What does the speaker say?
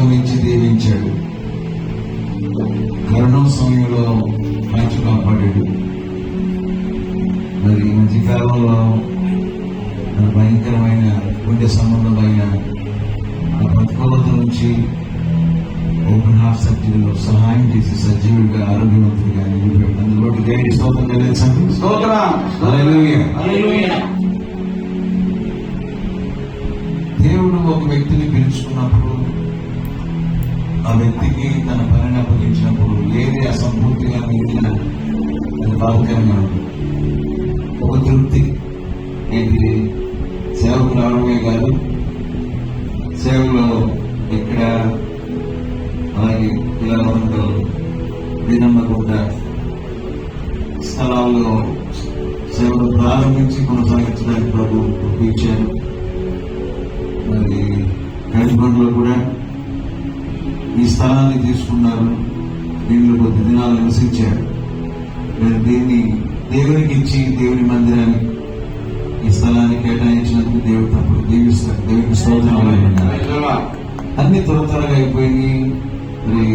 గమనించి దీవించాడు. కరోనా సమయంలో మంచి కాపాడాడు. మరి ఈ మధ్యకాలంలో భయంకరమైన గుండె సంబంధమైన ప్రతికూలత నుంచి ఓపెన్ హార్ట్ సర్జరీలో సహాయం చేసి సజీవుడిగా ఆరోగ్యవంతుడిగా నిలిపాడు. అందులోకి దేవుడి స్తోత్రం తెలియజేయండి. దేవుడు ఒక వ్యక్తిని పిలుచుకున్నప్పుడు, ఆ వ్యక్తికి తన పనిని అప్పగించినప్పుడు ఏది అసంపూర్తిగా మిగిలిన అది బాధకరంగా ఉంటుంది. ఒక తృప్తి ఏంటి? సేవకు రావడమే కాదు, సేవలో ఇక్కడ అలాగే పిల్లలందరూ వినమ్మకుండా స్థలాల్లో సేవలు ప్రారంభించి కొనసాగించడానికి ప్రభు ఒప్పించారు. మరి గడిబండ్లో కూడా ఈ స్థలాన్ని తీసుకున్నారు. దీనిలో కొద్ది దినాలు నివసించారు. నేను దీన్ని దేవునికి ఇచ్చి దేవుని మందిరాన్ని ఈ స్థలాన్ని కేటాయించినందుకు దేవుడు తప్పుడు దీవిస్తాడు. దేవునికి స్తోత్రాలు. అన్ని త్వరగా అయిపోయింది. మరి